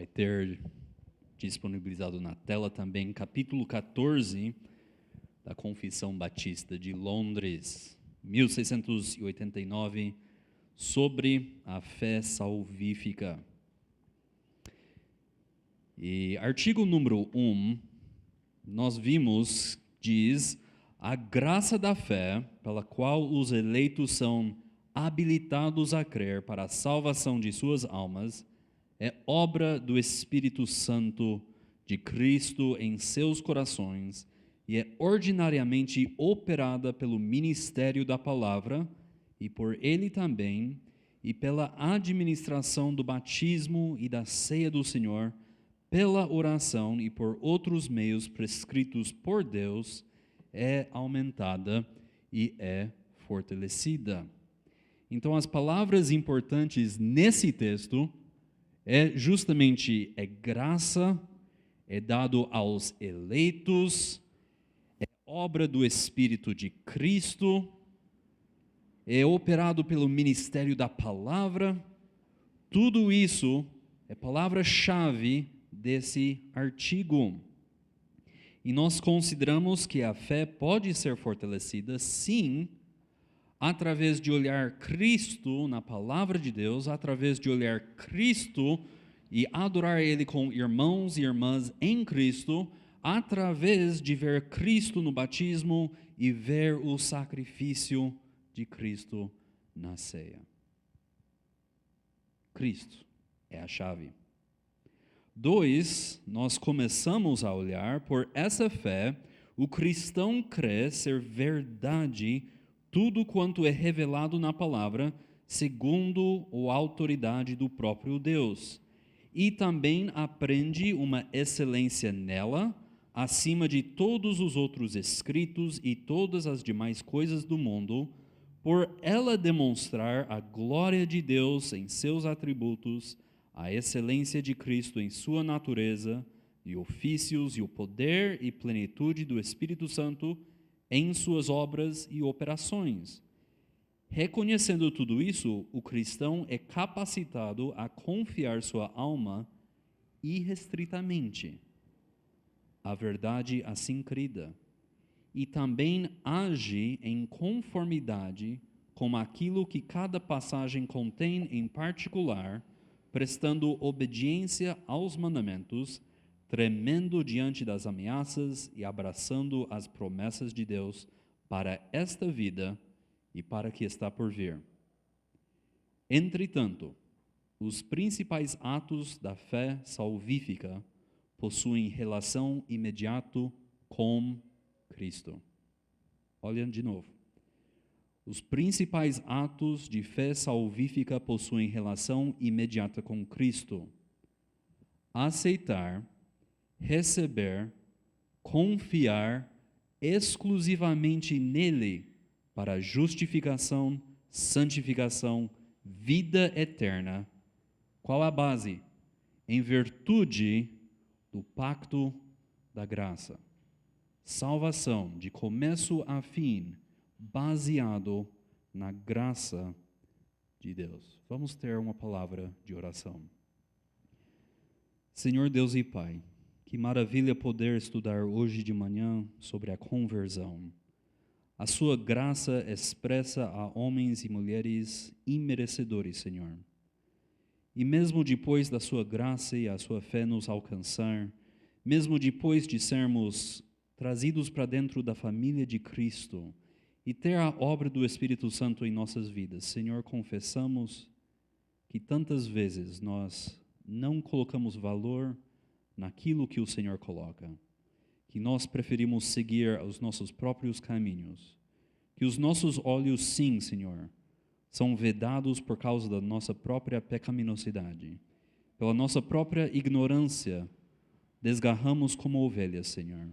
vai ter disponibilizado na tela também capítulo 14 da Confissão Batista de Londres, 1689, sobre a fé salvífica. E artigo número 1, nós vimos, diz: a graça da fé, pela qual os eleitos são habilitados a crer para a salvação de suas almas, é obra do Espírito Santo de Cristo em seus corações e é ordinariamente operada pelo ministério da palavra e por ele também, e pela administração do batismo e da ceia do Senhor, pela oração e por outros meios prescritos por Deus, é aumentada e é fortalecida. Então, as palavras importantes nesse texto é justamente graça, é dado aos eleitos, é obra do Espírito de Cristo, é operado pelo ministério da palavra. Tudo isso é palavra-chave desse artigo. E nós consideramos que a fé pode ser fortalecida, sim, através de olhar Cristo na palavra de Deus, através de olhar Cristo e adorar Ele com irmãos e irmãs em Cristo, através de ver Cristo no batismo e ver o sacrifício de Cristo na ceia. Cristo é a chave. 2, nós começamos a olhar por essa fé, o cristão crê ser verdade tudo quanto é revelado na palavra, segundo a autoridade do próprio Deus. E também aprende uma excelência nela, acima de todos os outros escritos e todas as demais coisas do mundo, por ela demonstrar a glória de Deus em seus atributos, a excelência de Cristo em sua natureza, e ofícios e o poder e plenitude do Espírito Santo em suas obras e operações. Reconhecendo tudo isso, o cristão é capacitado a confiar sua alma irrestritamente à verdade assim crida, e também age em conformidade com aquilo que cada passagem contém em particular, prestando obediência aos mandamentos, tremendo diante das ameaças e abraçando as promessas de Deus para esta vida e para que está por vir. Entretanto, os principais atos da fé salvífica possuem relação imediata com Cristo. Olha de novo. Os principais atos de fé salvífica possuem relação imediata com Cristo. Aceitar, receber, confiar exclusivamente nele para justificação, santificação, vida eterna. Qual a base? Em virtude do pacto da graça. Salvação de começo a fim, baseado na graça de Deus. Vamos ter uma palavra de oração. Senhor Deus e Pai, que maravilha poder estudar hoje de manhã sobre a conversão. A sua graça expressa a homens e mulheres imerecedores, Senhor. E mesmo depois da sua graça e a sua fé nos alcançar, mesmo depois de sermos trazidos para dentro da família de Cristo e ter a obra do Espírito Santo em nossas vidas, Senhor, confessamos que tantas vezes nós não colocamos valor naquilo que o Senhor coloca, que nós preferimos seguir os nossos próprios caminhos, que os nossos olhos, sim, Senhor, são vedados por causa da nossa própria pecaminosidade, pela nossa própria ignorância, desgarramos como ovelhas, Senhor.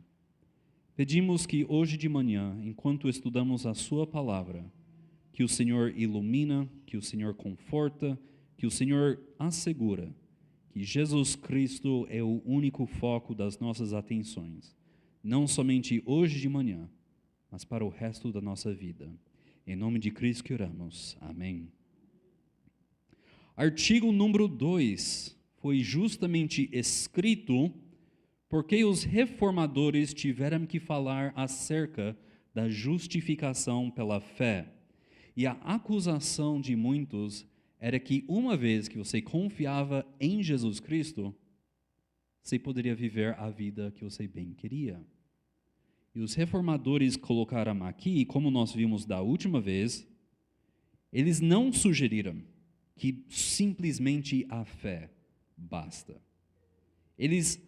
Pedimos que hoje de manhã, enquanto estudamos a sua palavra, que o Senhor ilumina, que o Senhor conforta, que o Senhor assegura que Jesus Cristo é o único foco das nossas atenções, não somente hoje de manhã, mas para o resto da nossa vida. Em nome de Cristo que oramos. Amém. Artigo número 2, foi justamente escrito porque os reformadores tiveram que falar acerca da justificação pela fé. E a acusação de muitos era que uma vez que você confiava em Jesus Cristo, você poderia viver a vida que você bem queria. E os reformadores colocaram aqui, como nós vimos da última vez, eles não sugeriram que simplesmente a fé basta. Eles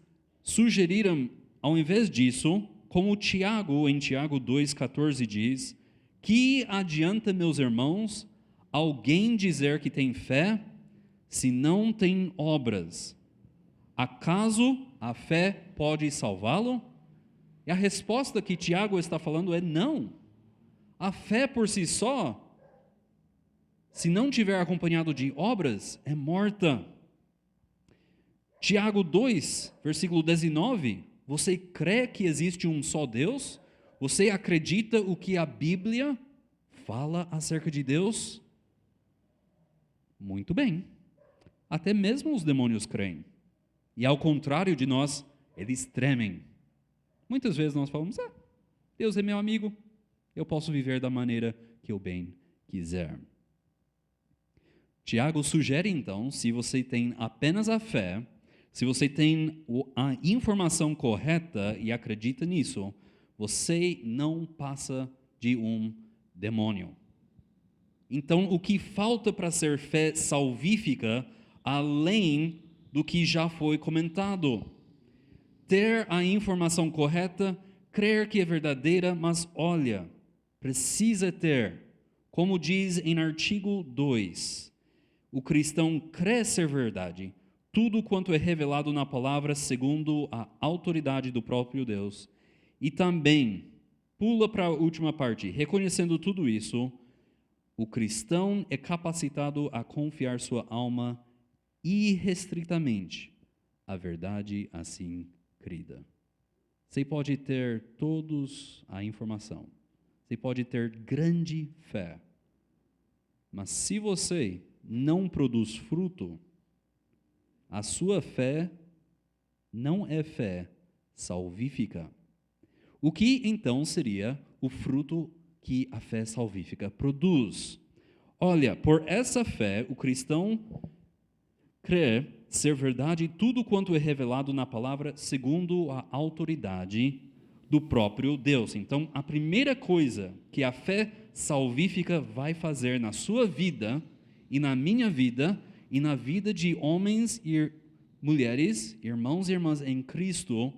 sugeriram, ao invés disso, como Tiago, em Tiago 2,14 diz, que adianta, meus irmãos, alguém dizer que tem fé se não tem obras? Acaso a fé pode salvá-lo? E a resposta que Tiago está falando é não. A fé por si só, se não tiver acompanhado de obras, é morta. Tiago 2, versículo 19, você crê que existe um só Deus? Você acredita o que a Bíblia fala acerca de Deus? Muito bem. Até mesmo os demônios creem. E ao contrário de nós, eles tremem. Muitas vezes nós falamos, Deus é meu amigo, eu posso viver da maneira que eu bem quiser. Tiago sugere então, se você tem apenas a fé, se você tem a informação correta e acredita nisso, você não passa de um demônio. Então, o que falta para ser fé salvífica, além do que já foi comentado? Ter a informação correta, crer que é verdadeira, mas olha, precisa ter, como diz em artigo 2, o cristão crê ser verdade, tudo quanto é revelado na palavra segundo a autoridade do próprio Deus. E também, pula para a última parte, reconhecendo tudo isso, o cristão é capacitado a confiar sua alma irrestritamente à verdade assim crida. Você pode ter todos a informação, você pode ter grande fé, mas se você não produz fruto, a sua fé não é fé salvífica. O que então seria o fruto que a fé salvífica produz? Olha, por essa fé, o cristão crê ser verdade tudo quanto é revelado na palavra segundo a autoridade do próprio Deus. Então, a primeira coisa que a fé salvífica vai fazer na sua vida e na minha vida e na vida de homens e mulheres, irmãos e irmãs em Cristo,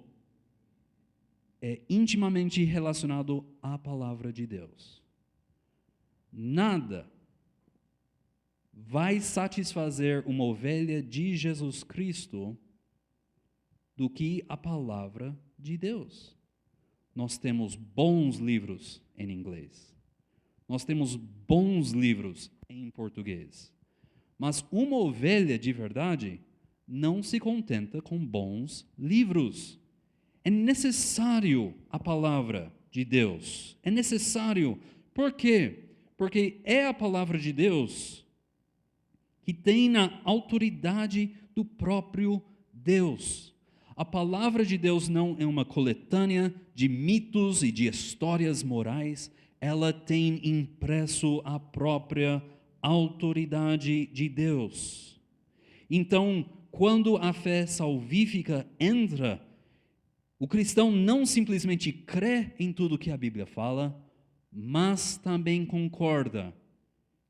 é intimamente relacionado à palavra de Deus. Nada vai satisfazer uma ovelha de Jesus Cristo do que a palavra de Deus. Nós temos bons livros em inglês. Nós temos bons livros em português. Mas uma ovelha de verdade não se contenta com bons livros. É necessário a palavra de Deus. É necessário. Por quê? Porque é a palavra de Deus que tem a autoridade do próprio Deus. A palavra de Deus não é uma coletânea de mitos e de histórias morais. Ela tem impresso a própria autoridade de Deus. Então, quando a fé salvífica entra, o cristão não simplesmente crê em tudo que a Bíblia fala, mas também concorda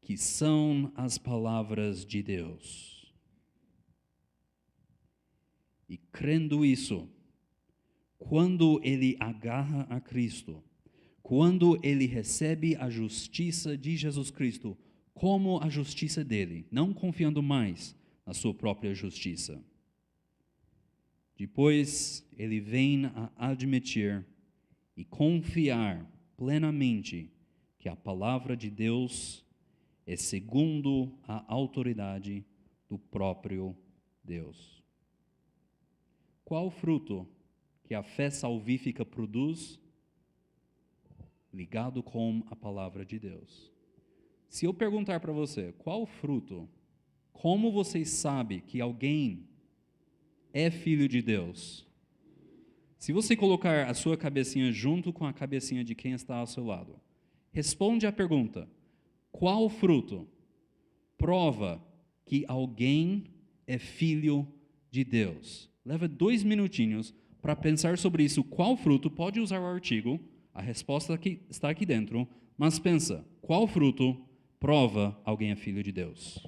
que são as palavras de Deus. E crendo isso, quando ele agarra a Cristo, quando ele recebe a justiça de Jesus Cristo como a justiça dele, não confiando mais na sua própria justiça, depois ele vem a admitir e confiar plenamente que a palavra de Deus é segundo a autoridade do próprio Deus. Qual fruto que a fé salvífica produz? Ligado com a palavra de Deus. Se eu perguntar para você, qual fruto, como você sabe que alguém é filho de Deus? Se você colocar a sua cabecinha junto com a cabecinha de quem está ao seu lado, responde a pergunta: qual fruto prova que alguém é filho de Deus? Leva 2 minutinhos para pensar sobre isso. Qual fruto? Pode usar o artigo, a resposta está aqui dentro, mas pensa, qual fruto prova alguém é filho de Deus?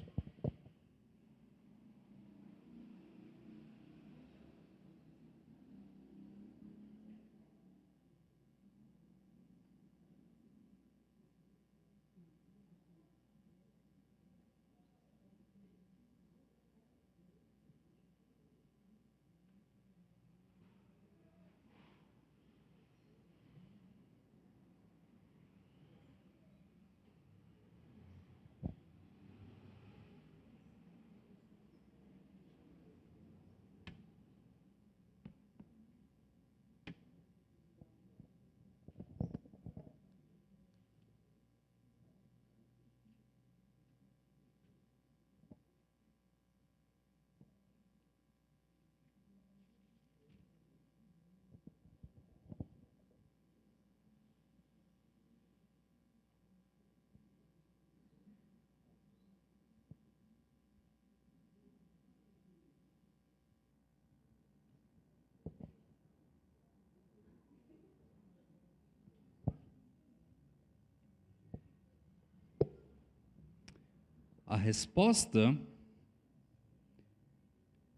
A resposta,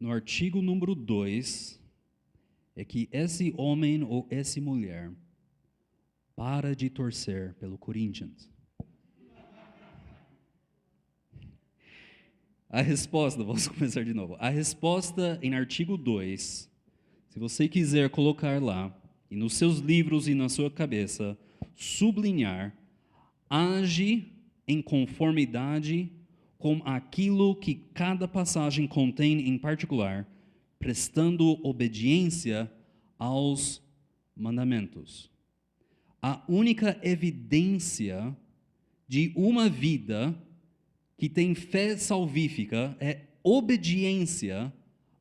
no artigo número 2, é que esse homem ou essa mulher para de torcer pelo Corinthians. A resposta, vamos começar de novo. A resposta em artigo 2, se você quiser colocar lá, e nos seus livros e na sua cabeça, sublinhar, age em conformidade com aquilo que cada passagem contém em particular, prestando obediência aos mandamentos. A única evidência de uma vida que tem fé salvífica é obediência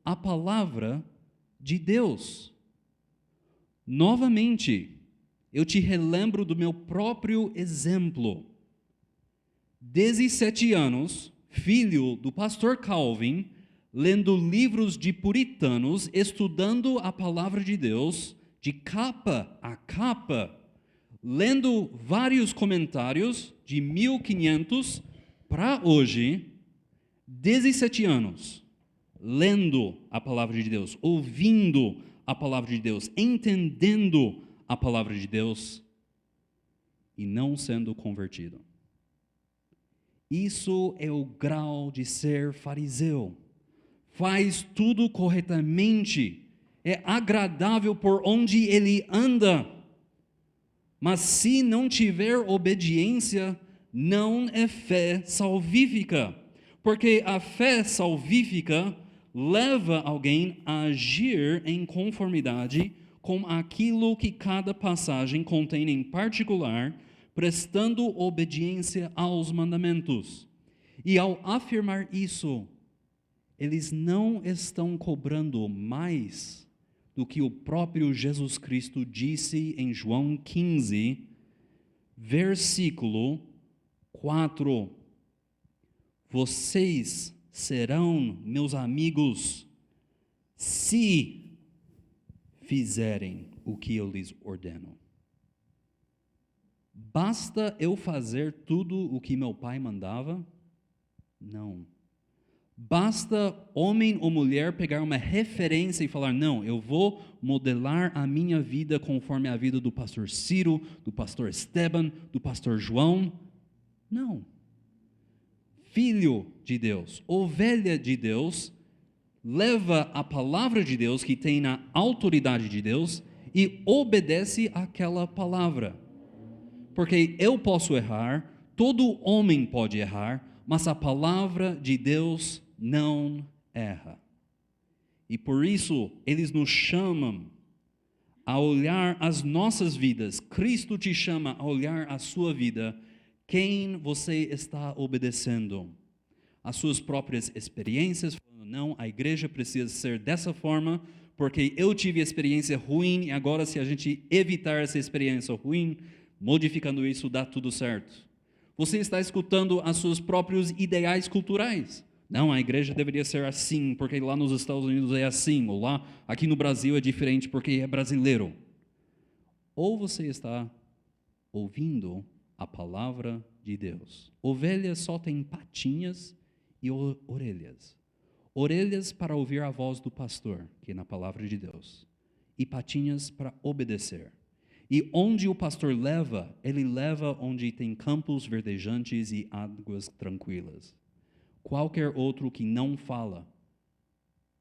à palavra de Deus. Novamente, eu te relembro do meu próprio exemplo. 17 anos, filho do pastor Calvin, lendo livros de puritanos, estudando a palavra de Deus, de capa a capa, lendo vários comentários de 1500 para hoje, 17 anos, lendo a palavra de Deus, ouvindo a palavra de Deus, entendendo a palavra de Deus e não sendo convertido. Isso é o grau de ser fariseu. Faz tudo corretamente, é agradável por onde ele anda. Mas se não tiver obediência, não é fé salvífica. Porque a fé salvífica leva alguém a agir em conformidade com aquilo que cada passagem contém em particular, prestando obediência aos mandamentos. E ao afirmar isso, eles não estão cobrando mais do que o próprio Jesus Cristo disse em João 15, versículo 4. Vocês serão meus amigos se fizerem o que eu lhes ordeno. Basta eu fazer tudo o que meu pai mandava? Não. Basta homem ou mulher pegar uma referência e falar, não, eu vou modelar a minha vida conforme a vida do pastor Ciro, do pastor Esteban, do pastor João? Não. Filho de Deus, ovelha de Deus, leva a palavra de Deus, que tem a autoridade de Deus, e obedece àquela palavra. Porque eu posso errar, todo homem pode errar, mas a palavra de Deus não erra. E por isso, eles nos chamam a olhar as nossas vidas. Cristo te chama a olhar a sua vida. Quem você está obedecendo? As suas próprias experiências, falando, não, a igreja precisa ser dessa forma, porque eu tive experiência ruim e agora se a gente evitar essa experiência ruim, modificando isso, dá tudo certo. Você está escutando os seus próprios ideais culturais. Não, a igreja deveria ser assim, porque lá nos Estados Unidos é assim, ou lá, aqui no Brasil é diferente porque é brasileiro. Ou você está ouvindo a palavra de Deus. Ovelha só tem patinhas e orelhas. Orelhas para ouvir a voz do pastor, que é na palavra de Deus, e patinhas para obedecer. E onde o pastor leva, ele leva onde tem campos verdejantes e águas tranquilas. Qualquer outro que não fala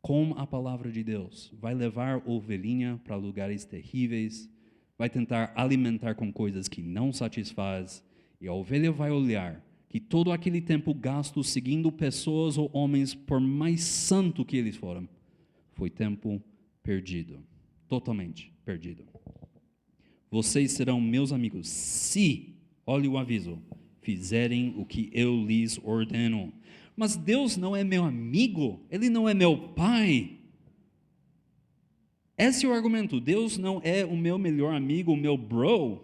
com a palavra de Deus vai levar a ovelhinha para lugares terríveis, vai tentar alimentar com coisas que não satisfaz, e a ovelha vai olhar que todo aquele tempo gasto seguindo pessoas ou homens, por mais santo que eles foram, foi tempo perdido, totalmente perdido. Vocês serão meus amigos se, olhe o aviso, fizerem o que eu lhes ordeno. Mas Deus não é meu amigo, Ele não é meu pai. Esse é o argumento, Deus não é o meu melhor amigo, o meu bro.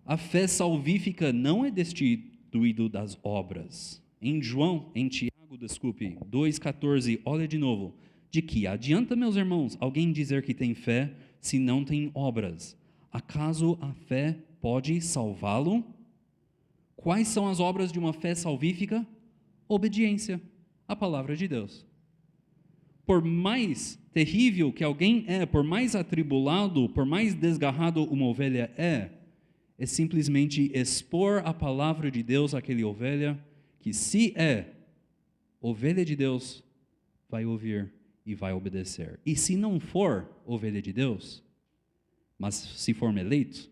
A fé salvífica não é destituída das obras. Em Tiago, 2,14, olha de novo. De que adianta, meus irmãos, alguém dizer que tem fé se não tem obras? Acaso a fé pode salvá-lo? Quais são as obras de uma fé salvífica? Obediência à palavra de Deus. Por mais terrível que alguém é, por mais atribulado, por mais desgarrado uma ovelha é simplesmente expor a palavra de Deus àquela ovelha, que se é ovelha de Deus, vai ouvir e vai obedecer. E se não for ovelha de Deus, mas se for eleito,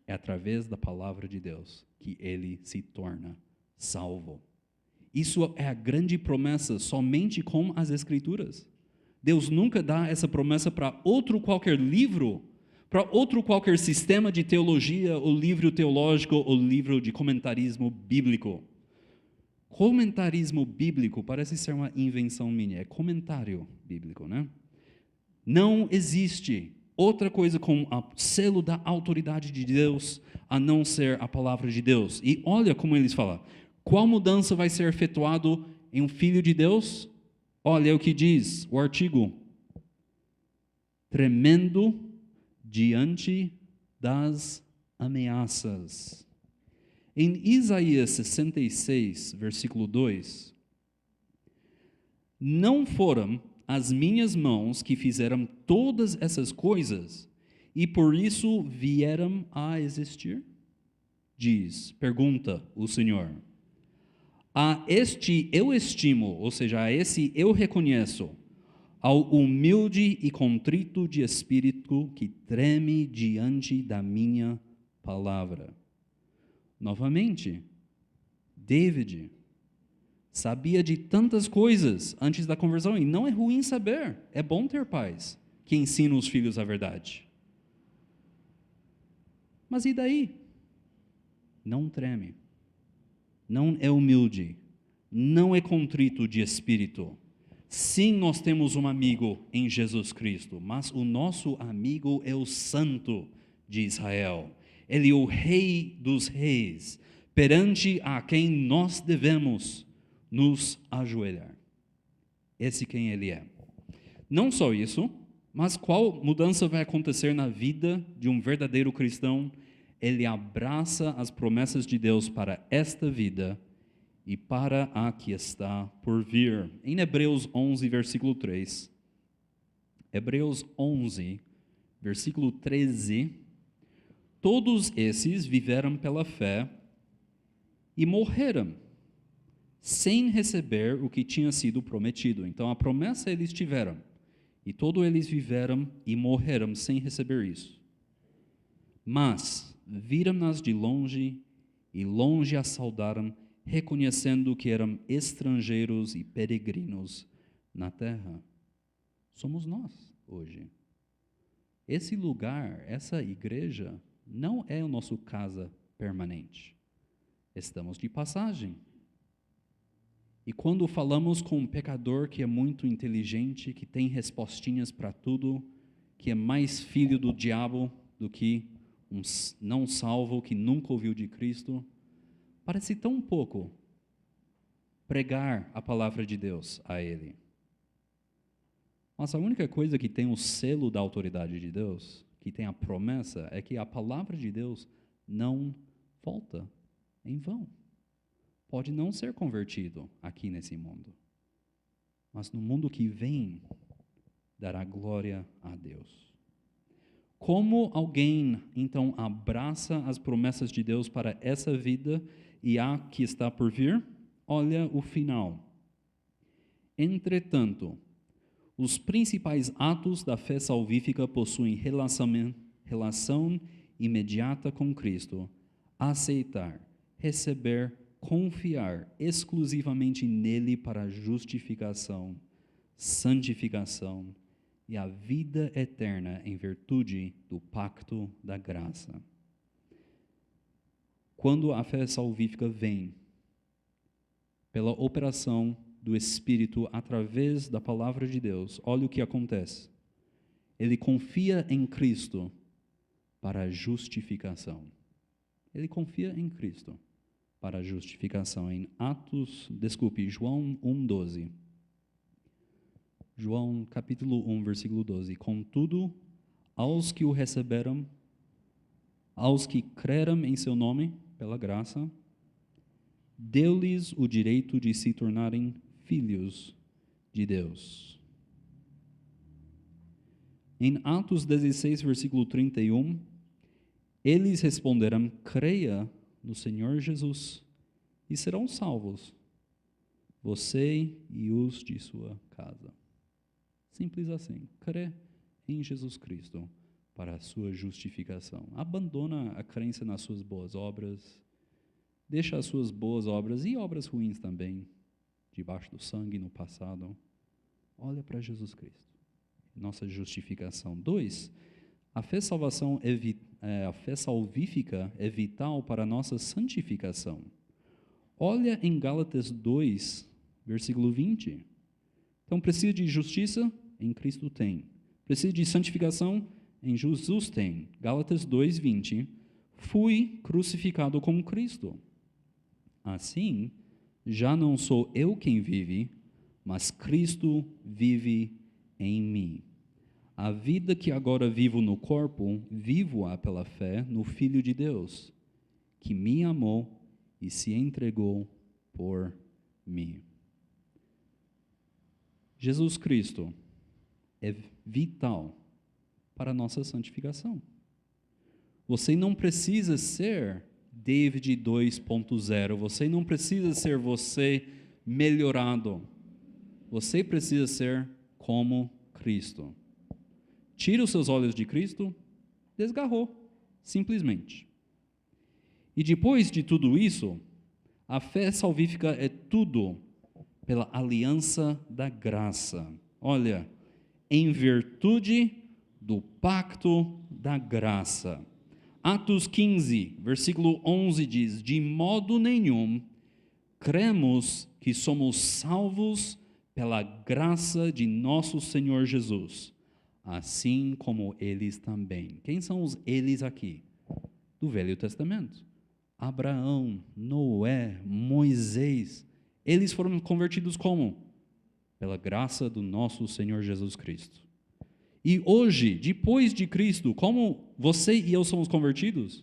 é através da palavra de Deus que ele se torna salvo. Isso é a grande promessa somente com as Escrituras. Deus nunca dá essa promessa para outro qualquer livro, para outro qualquer sistema de teologia, ou livro teológico, ou livro de comentarismo bíblico. Comentarismo bíblico parece ser uma invenção minha, é comentário bíblico, né? Não existe outra coisa com o selo da autoridade de Deus a não ser a palavra de Deus. E olha como eles falam. Qual mudança vai ser efetuado em um filho de Deus? Olha o que diz o artigo. Tremendo diante das ameaças. Em Isaías 66, versículo 2, não foram as minhas mãos que fizeram todas essas coisas, e por isso vieram a existir? Pergunta o Senhor. A este eu estimo, ou seja, a esse eu reconheço, ao humilde e contrito de espírito que treme diante da minha palavra. Novamente, David sabia de tantas coisas antes da conversão, e não é ruim saber, é bom ter pais que ensinam os filhos a verdade. Mas e daí? Não treme, não é humilde, não é contrito de espírito. Sim, nós temos um amigo em Jesus Cristo, mas o nosso amigo é o Santo de Israel. Ele é o Rei dos Reis, perante a quem nós devemos nos ajoelhar. Esse quem ele é. Não só isso, mas qual mudança vai acontecer na vida de um verdadeiro cristão? Ele abraça as promessas de Deus para esta vida e para a que está por vir. Em Hebreus 11, versículo 3. Hebreus 11, versículo 13. Todos esses viveram pela fé e morreram, sem receber o que tinha sido prometido. Então, a promessa eles tiveram, e todos eles viveram e morreram sem receber isso. Mas viram-nas de longe, e longe as saudaram, reconhecendo que eram estrangeiros e peregrinos na terra. Somos nós, hoje. Esse lugar, essa igreja, não é a nossa casa permanente. Estamos de passagem. E quando falamos com um pecador que é muito inteligente, que tem respostinhas para tudo, que é mais filho do diabo do que um não salvo que nunca ouviu de Cristo, parece tão pouco pregar a palavra de Deus a ele. Mas a única coisa que tem o selo da autoridade de Deus, que tem a promessa, é que a palavra de Deus não volta em vão. Pode não ser convertido aqui nesse mundo, mas no mundo que vem, dará glória a Deus. Como alguém, então, abraça as promessas de Deus para essa vida e a que está por vir? Olha o final. Entretanto, os principais atos da fé salvífica possuem relação imediata com Cristo: aceitar, receber, confiar exclusivamente nele para a justificação, santificação e a vida eterna em virtude do pacto da graça. Quando a fé salvífica vem pela operação do Espírito através da palavra de Deus, olha o que acontece. Ele confia em Cristo para a justificação. Ele confia em Cristo para a justificação. João 1:12. João capítulo 1, versículo 12. Contudo, aos que o receberam, aos que creram em seu nome, pela graça, deu-lhes o direito de se tornarem filhos de Deus. Em Atos 16, versículo 31, eles responderam: creia no Senhor Jesus e serão salvos, você e os de sua casa. Simples assim. Crê em Jesus Cristo para a sua justificação. Abandona a crença nas suas boas obras. Deixa as suas boas obras e obras ruins também debaixo do sangue no passado. Olha para Jesus Cristo. Nossa justificação. 2. A fé salvífica é vital para a nossa santificação. Olha em Gálatas 2, versículo 20. Então, precisa de justiça? Em Cristo tem. Precisa de santificação? Em Jesus tem. Gálatas 2, 20. Fui crucificado com Cristo. Assim, já não sou eu quem vive, mas Cristo vive em mim. A vida que agora vivo no corpo, vivo-a pela fé no Filho de Deus, que me amou e se entregou por mim. Jesus Cristo é vital para a nossa santificação. Você não precisa ser David 2.0, você não precisa ser você melhorado. Você precisa ser como Cristo. Tira os seus olhos de Cristo, desgarrou, simplesmente. E depois de tudo isso, a fé salvífica é tudo pela aliança da graça. Olha, em virtude do pacto da graça. Atos 15, versículo 11 diz: de modo nenhum cremos que somos salvos pela graça de nosso Senhor Jesus, assim como eles também. Quem são os eles aqui? Do Velho Testamento. Abraão, Noé, Moisés. Eles foram convertidos como? Pela graça do nosso Senhor Jesus Cristo. E hoje, depois de Cristo, como você e eu somos convertidos?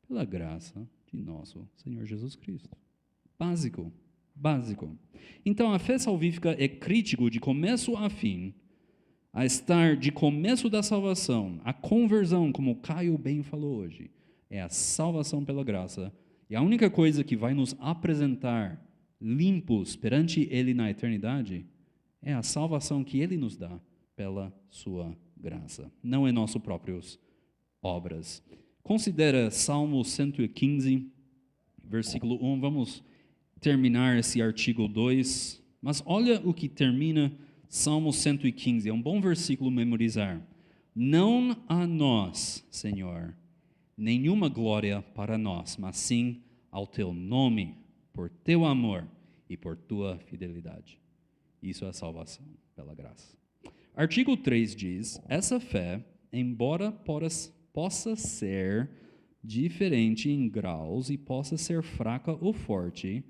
Pela graça de nosso Senhor Jesus Cristo. Básico. Então, a fé salvífica é crítico de começo a fim, a estar de começo da salvação, a conversão, como o Caio bem falou hoje, é a salvação pela graça. E a única coisa que vai nos apresentar limpos perante Ele na eternidade é a salvação que Ele nos dá pela sua graça. Não é nossas próprias obras. Considera Salmo 115, versículo 1. Vamos terminar esse artigo 2. Mas olha o que termina Salmo 115. É um bom versículo memorizar. Não a nós, Senhor, nenhuma glória para nós, mas sim ao Teu nome, por Teu amor e por tua fidelidade. Isso é salvação pela graça. Artigo 3 diz: essa fé, embora possa ser diferente em graus e possa ser fraca ou forte,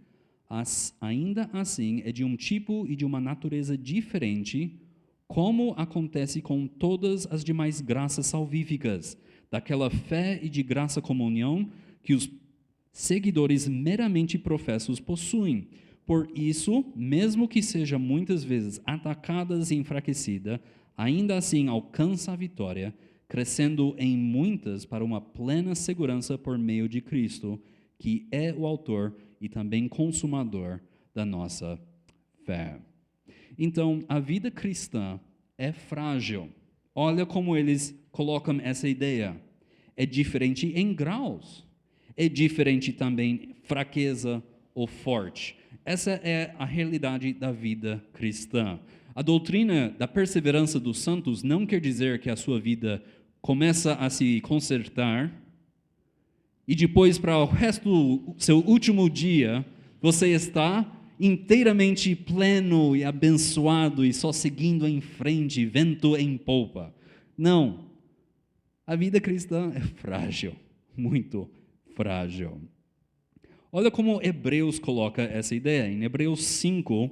ainda assim é de um tipo e de uma natureza diferente, como acontece com todas as demais graças salvíficas, daquela fé e de graça comunhão que os seguidores meramente professos possuem. Por isso, mesmo que seja muitas vezes atacada e enfraquecida, ainda assim alcança a vitória, crescendo em muitas para uma plena segurança por meio de Cristo, que é o autor e também consumador da nossa fé. Então, a vida cristã é frágil. Olha como eles colocam essa ideia. É diferente em graus. É diferente também fraqueza ou forte. Essa é a realidade da vida cristã. A doutrina da perseverança dos santos não quer dizer que a sua vida começa a se consertar e depois, para o resto do seu último dia, você está inteiramente pleno e abençoado e só seguindo em frente, vento em popa. Não. A vida cristã é frágil, muito frágil. Olha como Hebreus coloca essa ideia, em Hebreus 5,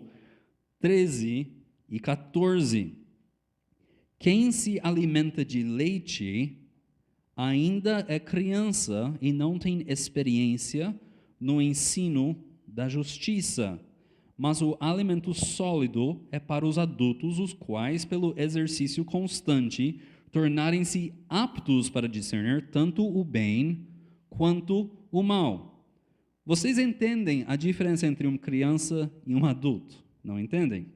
13 e 14. Quem se alimenta de leite ainda é criança e não tem experiência no ensino da justiça. Mas o alimento sólido é para os adultos, os quais, pelo exercício constante, tornarem-se aptos para discernir tanto o bem quanto o mal. Vocês entendem a diferença entre uma criança e um adulto? Não entendem?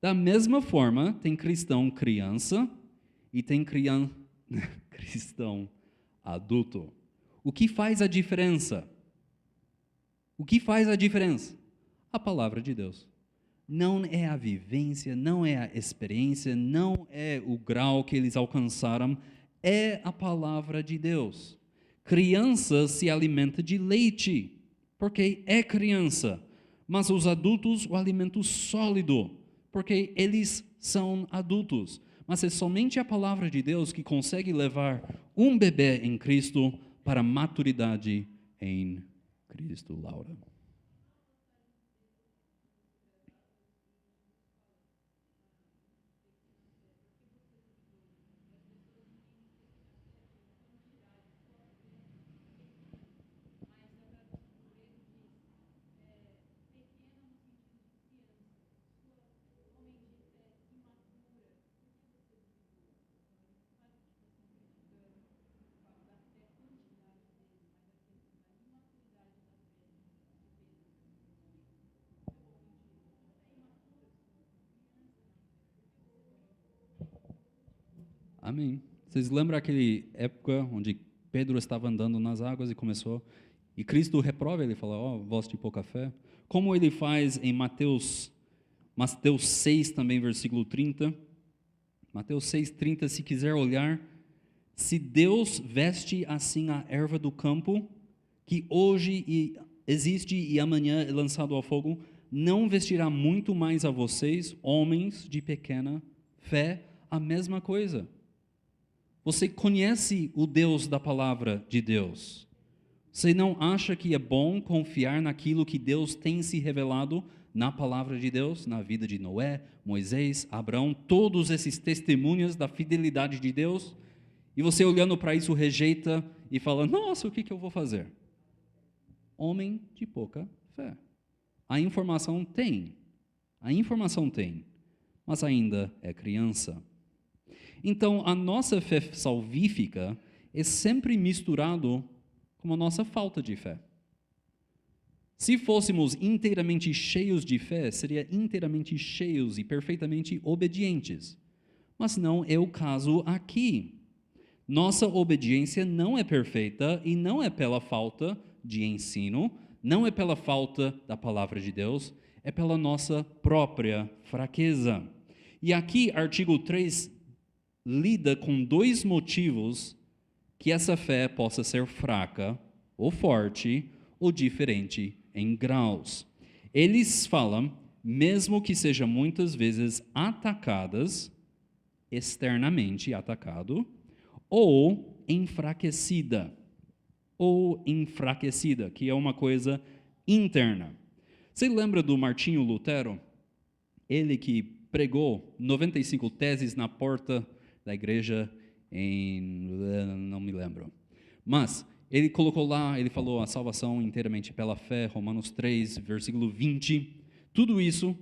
Da mesma forma, tem cristão criança e tem cristão adulto. O que faz a diferença? O que faz a diferença? A palavra de Deus. Não é a vivência, não é a experiência, não é o grau que eles alcançaram, é a palavra de Deus. Criança se alimenta de leite, porque é criança, mas os adultos o alimento sólido, porque eles são adultos. Mas é somente a palavra de Deus que consegue levar um bebê em Cristo para a maturidade em Cristo. Laura. Amém. Vocês lembram aquela época onde Pedro estava andando nas águas e começou, e Cristo reprova, ele fala, vós de pouca fé. Como ele faz em Mateus 6 também, versículo 30. Mateus 6, 30, se quiser olhar, se Deus veste assim a erva do campo, que hoje existe e amanhã é lançado ao fogo, não vestirá muito mais a vocês, homens de pequena fé, a mesma coisa. Você conhece o Deus da palavra de Deus. Você não acha que é bom confiar naquilo que Deus tem se revelado na palavra de Deus, na vida de Noé, Moisés, Abraão, todos esses testemunhas da fidelidade de Deus? E você olhando para isso rejeita e fala, nossa, o que eu vou fazer? Homem de pouca fé. A informação tem, mas ainda é criança. Então, a nossa fé salvífica é sempre misturado com a nossa falta de fé. Se fôssemos inteiramente cheios de fé, seria inteiramente cheios e perfeitamente obedientes. Mas não é o caso aqui. Nossa obediência não é perfeita e não é pela falta de ensino, não é pela falta da palavra de Deus, é pela nossa própria fraqueza. E aqui, artigo 3 lida com dois motivos que essa fé possa ser fraca, ou forte, ou diferente em graus. Eles falam, mesmo que seja muitas vezes atacadas, externamente atacado, ou enfraquecida, que é uma coisa interna. Você lembra do Martinho Lutero? Ele que pregou 95 teses na porta da igreja não me lembro. Mas ele colocou lá, ele falou a salvação inteiramente pela fé, Romanos 3, versículo 20. Tudo isso,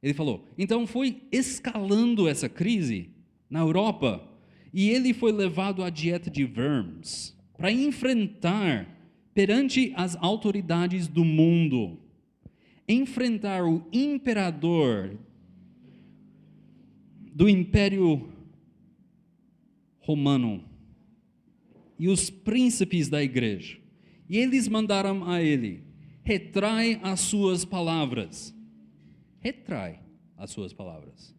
ele falou. Então foi escalando essa crise na Europa, e ele foi levado à dieta de Worms para enfrentar perante as autoridades do mundo, enfrentar o imperador do Império Romano e os príncipes da igreja. E eles mandaram a ele: retrai as suas palavras. Retrai as suas palavras.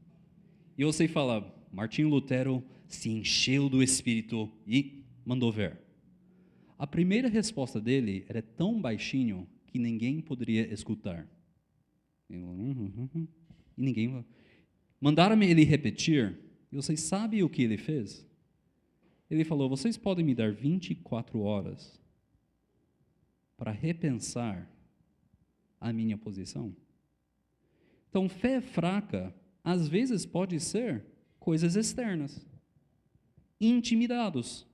E você fala, Martinho Lutero se encheu do Espírito e mandou ver. A primeira resposta dele era tão baixinho que ninguém poderia escutar. E ninguém. Mandaram ele repetir, e vocês sabem o que ele fez? Ele falou, vocês podem me dar 24 horas para repensar a minha posição? Então, fé fraca, às vezes pode ser coisas externas. Intimidados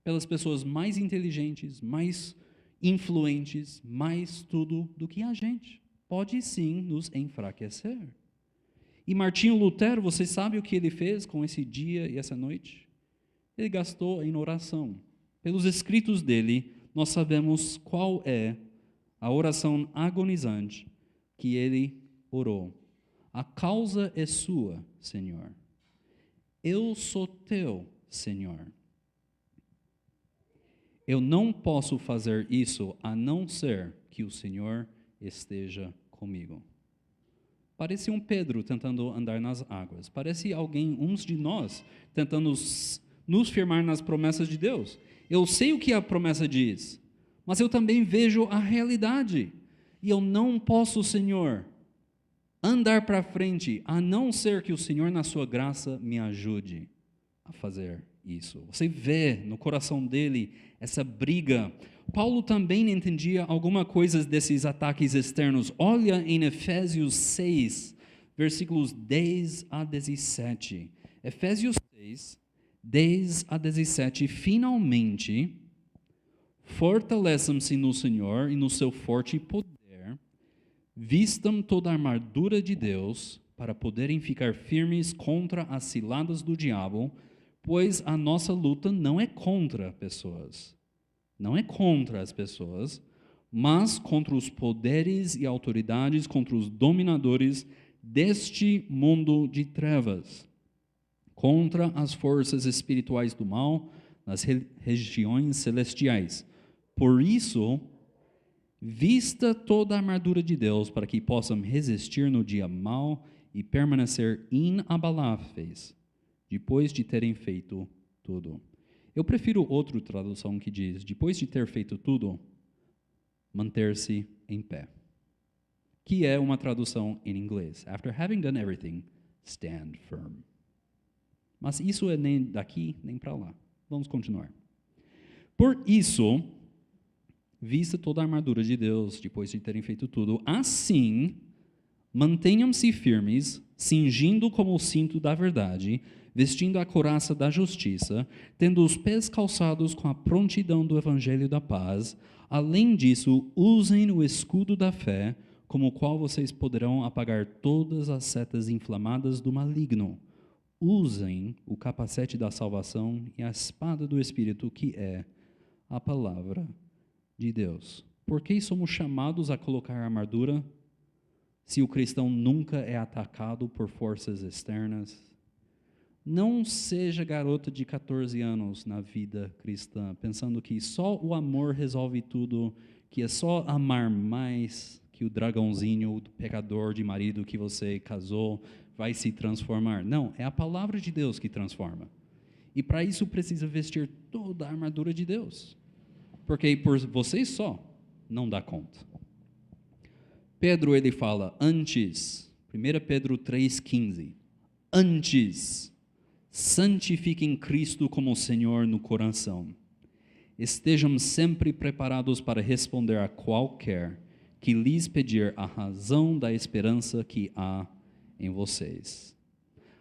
pelas pessoas mais inteligentes, mais influentes, mais tudo do que a gente. Pode sim nos enfraquecer. E Martinho Lutero, você sabe o que ele fez com esse dia e essa noite? Ele gastou em oração. Pelos escritos dele, nós sabemos qual é a oração agonizante que ele orou. A causa é sua, Senhor. Eu sou teu, Senhor. Eu não posso fazer isso a não ser que o Senhor esteja comigo. Parece um Pedro tentando andar nas águas. Parece alguém, uns de nós, tentando nos firmar nas promessas de Deus. Eu sei o que a promessa diz, mas eu também vejo a realidade. E eu não posso, Senhor, andar para frente, a não ser que o Senhor, na sua graça, me ajude a fazer isso. Você vê no coração dele essa briga. Paulo também entendia alguma coisa desses ataques externos. Olha em Efésios 6, versículos 10 a 17. Efésios 6, 10 a 17. Finalmente, fortaleçam-se no Senhor e no seu forte poder. Vistam toda a armadura de Deus para poderem ficar firmes contra as ciladas do diabo, pois a nossa luta não é contra pessoas. Não é contra as pessoas, mas contra os poderes e autoridades, contra os dominadores deste mundo de trevas, contra as forças espirituais do mal nas regiões celestiais. Por isso, vista toda a armadura de Deus para que possam resistir no dia mau e permanecer inabaláveis, depois de terem feito tudo. Eu prefiro outra tradução que diz, depois de ter feito tudo, manter-se em pé. Que é uma tradução em inglês. After having done everything, stand firm. Mas isso é nem daqui, nem para lá. Vamos continuar. Por isso, vista toda a armadura de Deus, depois de terem feito tudo, assim, mantenham-se firmes, cingindo como o cinto da verdade, vestindo a couraça da justiça, tendo os pés calçados com a prontidão do evangelho da paz. Além disso, usem o escudo da fé, como o qual vocês poderão apagar todas as setas inflamadas do maligno. Usem o capacete da salvação e a espada do Espírito, que é a palavra de Deus. Por que somos chamados a colocar a armadura se o cristão nunca é atacado por forças externas? Não seja garota de 14 anos na vida cristã, pensando que só o amor resolve tudo, que é só amar mais que o dragãozinho, o pecador de marido que você casou, vai se transformar. Não, é a palavra de Deus que transforma. E para isso precisa vestir toda a armadura de Deus. Porque por vocês só não dá conta. Pedro, ele fala, antes, 1 Pedro 3,15, antes, santifiquem Cristo como Senhor no coração. Estejam sempre preparados para responder a qualquer que lhes pedir a razão da esperança que há em vocês.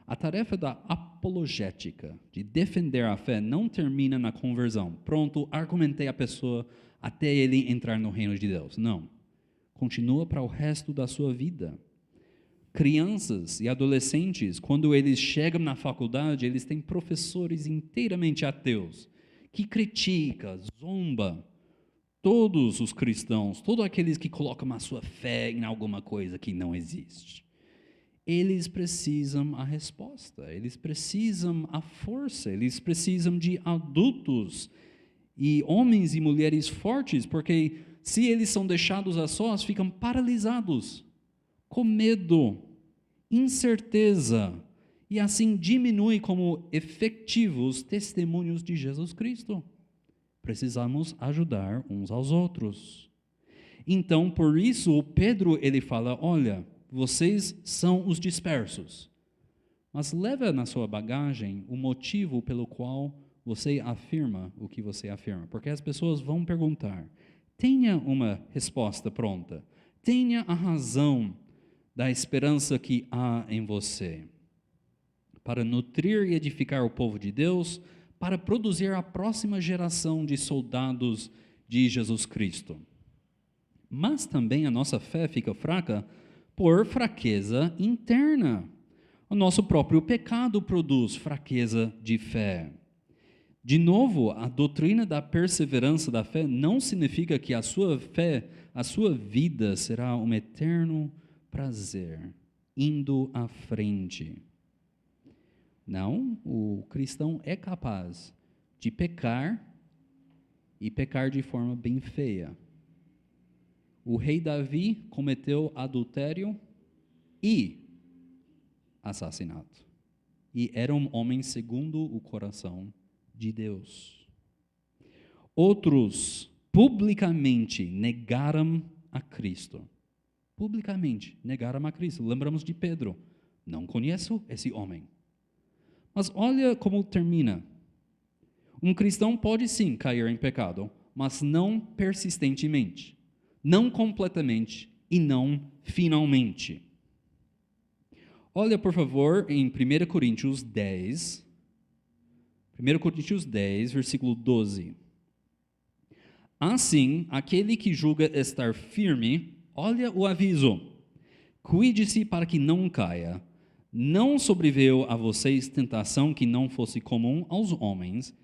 A tarefa da apologética, de defender a fé, não termina na conversão. Pronto, argumentei a pessoa até ele entrar no reino de Deus. Não. Continua para o resto da sua vida. Crianças e adolescentes, quando eles chegam na faculdade, eles têm professores inteiramente ateus, que critica, zomba todos os cristãos, todos aqueles que colocam a sua fé em alguma coisa que não existe. Eles precisam a resposta, eles precisam a força, eles precisam de adultos e homens e mulheres fortes, porque se eles são deixados a sós, ficam paralisados, com medo, incerteza, e assim diminui como efetivos testemunhos de Jesus Cristo. Precisamos ajudar uns aos outros. Então, por isso, Pedro, ele fala, olha, vocês são os dispersos, mas leva na sua bagagem o motivo pelo qual você afirma o que você afirma, porque as pessoas vão perguntar. Tenha uma resposta pronta, tenha a razão da esperança que há em você, para nutrir e edificar o povo de Deus, para produzir a próxima geração de soldados de Jesus Cristo. Mas também a nossa fé fica fraca por fraqueza interna. O nosso próprio pecado produz fraqueza de fé. De novo, a doutrina da perseverança da fé não significa que a sua fé, a sua vida será um eterno prazer, indo à frente. Não, o cristão é capaz de pecar e pecar de forma bem feia. O rei Davi cometeu adultério e assassinato. E era um homem segundo o coração de Deus. Outros publicamente negaram a Cristo. Publicamente negaram a Cristo. Lembramos de Pedro. Não conheço esse homem. Mas olha como termina. Um cristão pode sim cair em pecado, mas não persistentemente. Não completamente e não finalmente. Olha, por favor, em 1 Coríntios 10, versículo 12. Assim, aquele que julga estar firme, olha o aviso, cuide-se para que não caia. Não sobreveio a vocês tentação que não fosse comum aos homens,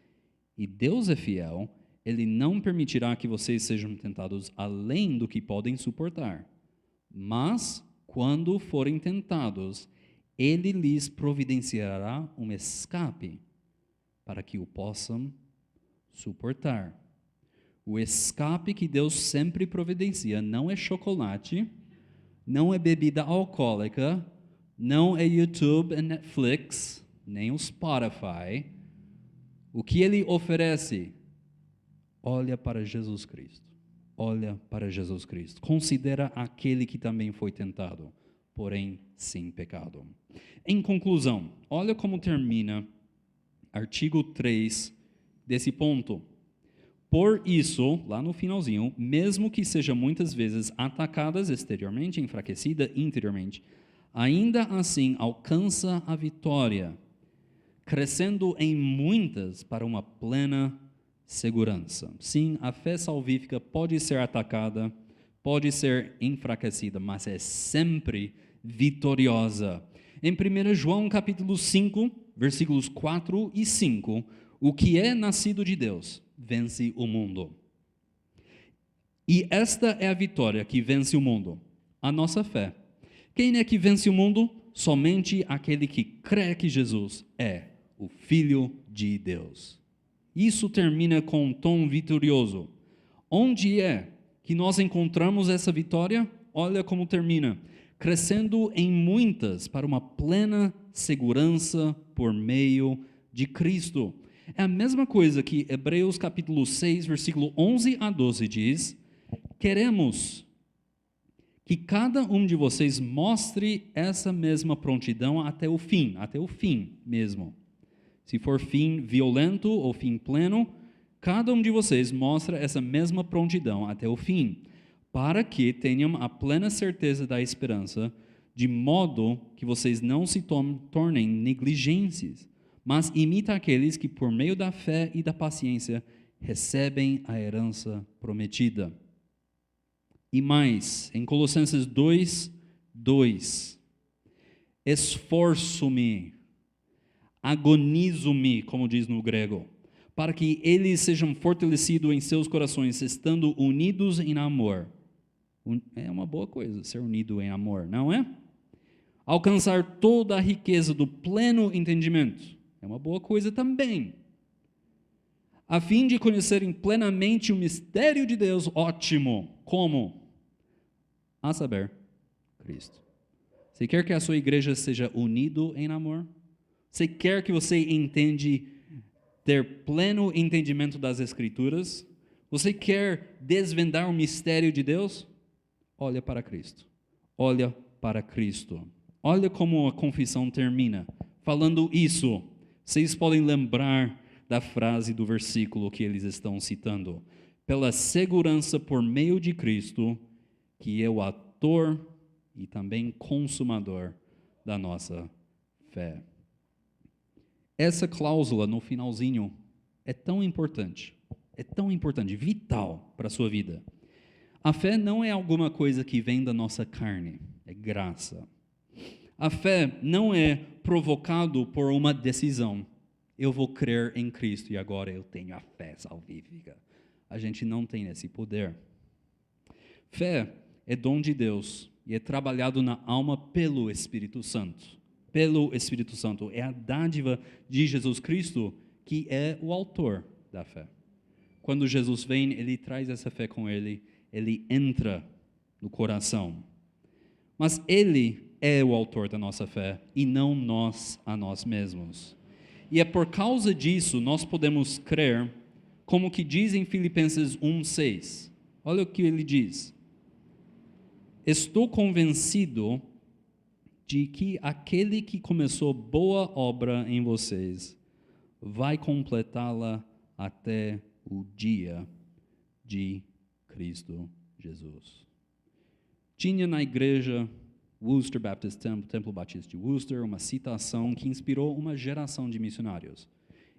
e Deus é fiel, Ele não permitirá que vocês sejam tentados além do que podem suportar. Mas, quando forem tentados, Ele lhes providenciará um escape para que o possam suportar. O escape que Deus sempre providencia não é chocolate, não é bebida alcoólica, não é YouTube e Netflix, nem o Spotify. O que Ele oferece? Olha para Jesus Cristo. Olha para Jesus Cristo. Considera aquele que também foi tentado, porém sem pecado. Em conclusão, olha como termina artigo 3 desse ponto. Por isso, lá no finalzinho, mesmo que seja muitas vezes atacadas exteriormente, enfraquecida interiormente, ainda assim alcança a vitória, crescendo em muitas para uma plena segurança. Sim, a fé salvífica pode ser atacada, pode ser enfraquecida, mas é sempre vitoriosa. Em 1 João capítulo 5, versículos 4 e 5, o que é nascido de Deus vence o mundo. E esta é a vitória que vence o mundo, a nossa fé. Quem é que vence o mundo? Somente aquele que crê que Jesus é o Filho de Deus. Isso termina com um tom vitorioso. Onde é que nós encontramos essa vitória? Olha como termina. Crescendo em muitas para uma plena segurança por meio de Cristo. É a mesma coisa que Hebreus capítulo 6, versículo 11 a 12 diz. Queremos que cada um de vocês mostre essa mesma prontidão até o fim mesmo. Se for fim violento ou fim pleno, cada um de vocês mostra essa mesma prontidão até o fim, para que tenham a plena certeza da esperança, de modo que vocês não se tornem negligentes, mas imitem aqueles que, por meio da fé e da paciência, recebem a herança prometida. E mais, em Colossenses 2:2, esforço-me, agonizo-me, como diz no grego, para que eles sejam fortalecidos em seus corações, estando unidos em amor. É uma boa coisa ser unido em amor, não é? Alcançar toda a riqueza do pleno entendimento. É uma boa coisa também. A fim de conhecerem plenamente o mistério de Deus, ótimo. Como? A saber, Cristo. Você quer que a sua igreja seja unido em amor? Você quer que você ter pleno entendimento das Escrituras? Você quer desvendar o mistério de Deus? Olha para Cristo. Olha para Cristo. Olha como a confissão termina. Falando isso, vocês podem lembrar da frase do versículo que eles estão citando. Pela segurança por meio de Cristo, que é o autor e também consumador da nossa fé. Essa cláusula no finalzinho é tão importante, vital para a sua vida. A fé não é alguma coisa que vem da nossa carne, é graça. A fé não é provocado por uma decisão. Eu vou crer em Cristo e agora eu tenho a fé salvífica. A gente não tem esse poder. Fé é dom de Deus e é trabalhado na alma pelo Espírito Santo. Pelo Espírito Santo. É a dádiva de Jesus Cristo que é o autor da fé. Quando Jesus vem, ele traz essa fé com ele entra no coração. Mas ele é o autor da nossa fé e não nós a nós mesmos. E é por causa disso nós podemos crer, como que diz em Filipenses 1:6. Olha o que ele diz. Estou convencido de que aquele que começou boa obra em vocês vai completá-la até o dia de Cristo Jesus. Tinha na igreja Worcester Baptist Templo Batista de Worcester uma citação que inspirou uma geração de missionários.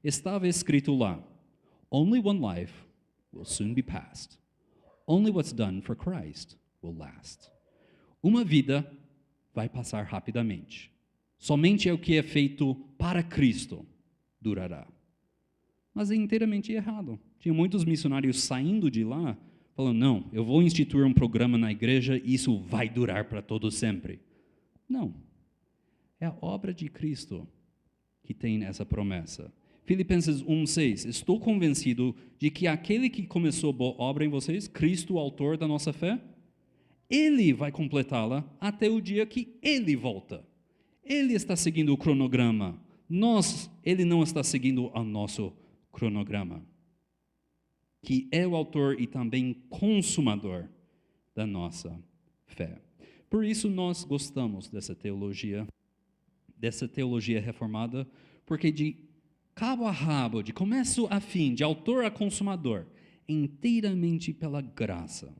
Estava escrito lá: Only one life will soon be passed. Only what's done for Christ will last. Uma vida vai passar rapidamente. Somente o que é feito para Cristo durará. Mas é inteiramente errado. Tinha muitos missionários saindo de lá, falando, não, eu vou instituir um programa na igreja e isso vai durar para todo sempre. Não. É a obra de Cristo que tem essa promessa. Filipenses 1:6. Estou convencido de que aquele que começou boa obra em vocês, Cristo, o autor da nossa fé, ele vai completá-la até o dia que ele volta. Ele está seguindo o cronograma. Ele não está seguindo o nosso cronograma. Que é o autor e também consumador da nossa fé. Por isso nós gostamos dessa teologia reformada, porque de cabo a rabo, de começo a fim, de autor a consumador, inteiramente pela graça.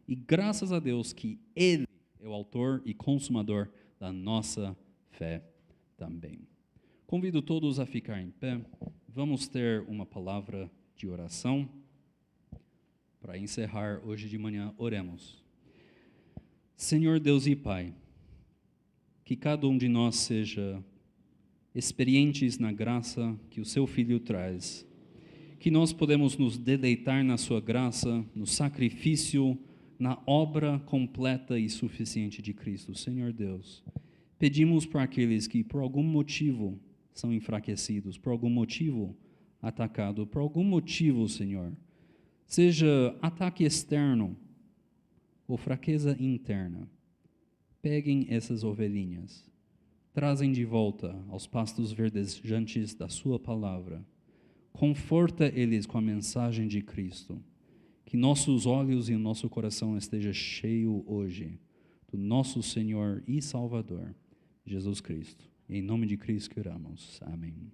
E graças a Deus que Ele é o autor e consumador da nossa fé também. Convido todos a ficar em pé. Vamos ter uma palavra de oração. Para encerrar hoje de manhã, oremos. Senhor Deus e Pai, que cada um de nós seja experientes na graça que o Seu Filho traz, que nós podemos nos deleitar na Sua graça, no sacrifício, na obra completa e suficiente de Cristo. Senhor Deus, pedimos para aqueles que por algum motivo são enfraquecidos, por algum motivo atacados, por algum motivo, Senhor, seja ataque externo ou fraqueza interna, peguem essas ovelhinhas, trazem de volta aos pastos verdejantes da Sua palavra, conforta eles com a mensagem de Cristo, que nossos olhos e o nosso coração esteja cheio hoje do nosso Senhor e Salvador, Jesus Cristo. Em nome de Cristo que oramos. Amém.